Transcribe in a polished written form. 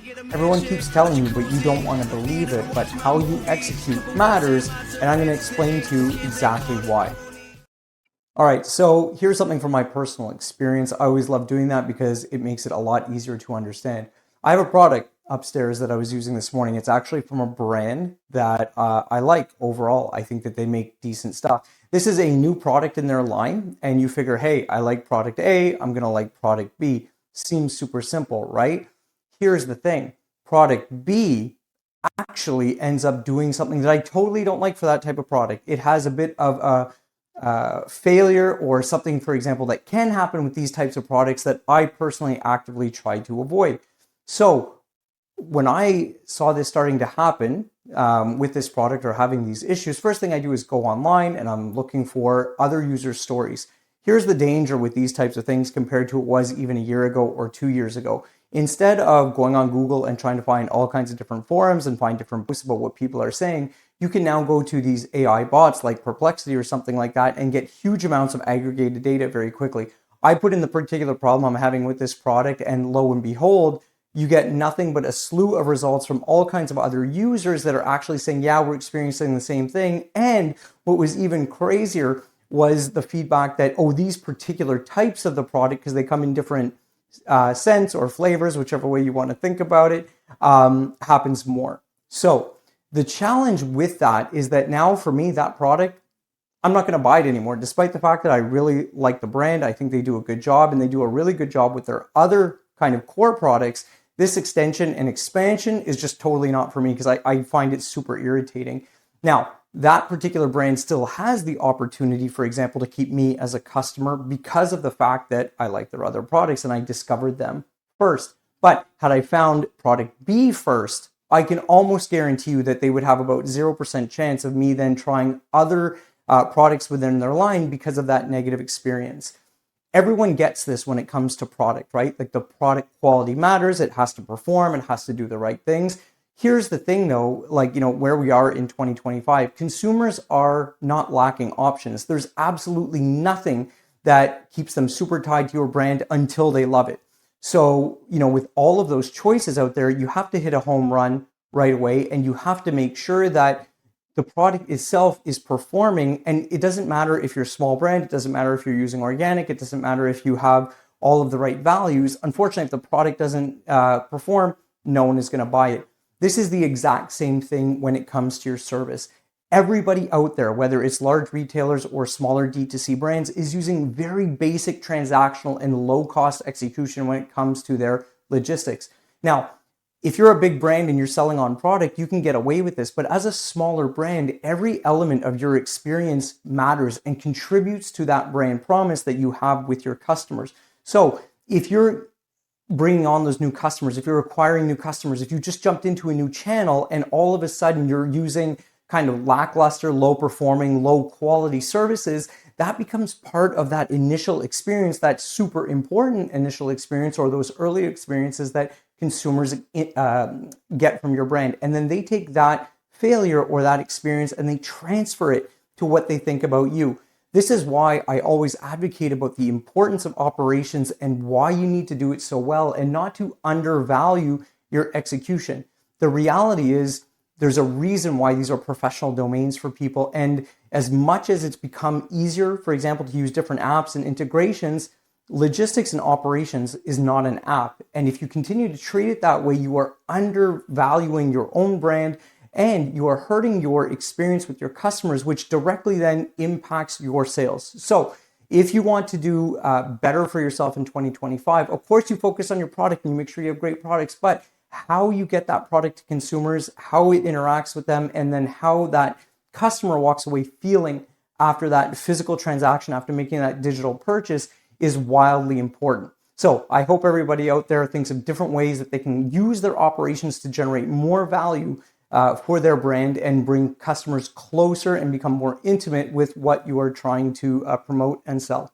Everyone keeps telling you, but you don't want to believe it. But how you execute matters, and I'm going to explain to you exactly why. All right, so here's something from my personal experience. I always love doing that because it makes it a lot easier to understand. I have a product upstairs that I was using this morning. It's actually from a brand that I like overall. I think that they make decent stuff. This is a new product in their line, and you figure, hey, I like product A, I'm going to like product B. Seems super simple, right? Here's the thing. Product B actually ends up doing something that I totally don't like for that type of product. It has a bit of a failure or something, for example, that can happen with these types of products that I personally actively try to avoid. So when I saw this starting to happen with this product or having these issues, first thing I do is go online and I'm looking for other user stories. Here's the danger with these types of things compared to it was even a year ago or 2 years ago. Instead of going on Google and trying to find all kinds of different forums and find different posts about what people are saying, you can now go to these AI bots like Perplexity or something like that and get huge amounts of aggregated data very quickly. I put in the particular problem I'm having with this product, and lo and behold, you get nothing but a slew of results from all kinds of other users that are actually saying, yeah, we're experiencing the same thing. And what was even crazier was the feedback that, oh, these particular types of the product, because they come in different scents or flavors, whichever way you want to think about it, happens more. So the challenge with that is that now for me, that product, I'm not going to buy it anymore, despite the fact that I really like the brand. I think they do a good job, and they do a really good job with their other kind of core products. This extension and expansion is just totally not for me because I find it super irritating. Now, that particular brand still has the opportunity, for example, to keep me as a customer because of the fact that I like their other products and I discovered them first. But had I found product B first, I can almost guarantee you that they would have about 0% chance of me then trying other products within their line because of that negative experience. Everyone gets this when it comes to product, right? Like the product quality matters. It has to perform. It has to do the right things. Here's the thing though, like, where we are in 2025, consumers are not lacking options. There's absolutely nothing that keeps them super tied to your brand until they love it. So, with all of those choices out there, you have to hit a home run right away, and you have to make sure that the product itself is performing. And it doesn't matter if you're a small brand, it doesn't matter if you're using organic, it doesn't matter if you have all of the right values. Unfortunately, if the product doesn't perform, no one is going to buy it. This is the exact same thing when it comes to your service. Everybody out there, whether it's large retailers or smaller D2C brands, is using very basic transactional and low-cost execution when it comes to their logistics. Now, if you're a big brand and you're selling on product, you can get away with this. But as a smaller brand, every element of your experience matters and contributes to that brand promise that you have with your customers. So if you're bringing on those new customers, if you're acquiring new customers, if you just jumped into a new channel and all of a sudden you're using kind of lackluster, low performing, low quality services, that becomes part of that initial experience, that super important initial experience, or those early experiences that consumers get from your brand. And then they take that failure or that experience and they transfer it to what they think about you. This is why I always advocate about the importance of operations and why you need to do it so well and not to undervalue your execution. The reality is there's a reason why these are professional domains for people. And as much as it's become easier, for example, to use different apps and integrations, logistics and operations is not an app. And if you continue to treat it that way, you are undervaluing your own brand and you are hurting your experience with your customers, which directly then impacts your sales. So if you want to do better for yourself in 2025, of course you focus on your product and you make sure you have great products, but how you get that product to consumers, how it interacts with them, and then how that customer walks away feeling after that physical transaction, after making that digital purchase, is wildly important. So I hope everybody out there thinks of different ways that they can use their operations to generate more value for their brand and bring customers closer and become more intimate with what you are trying to promote and sell.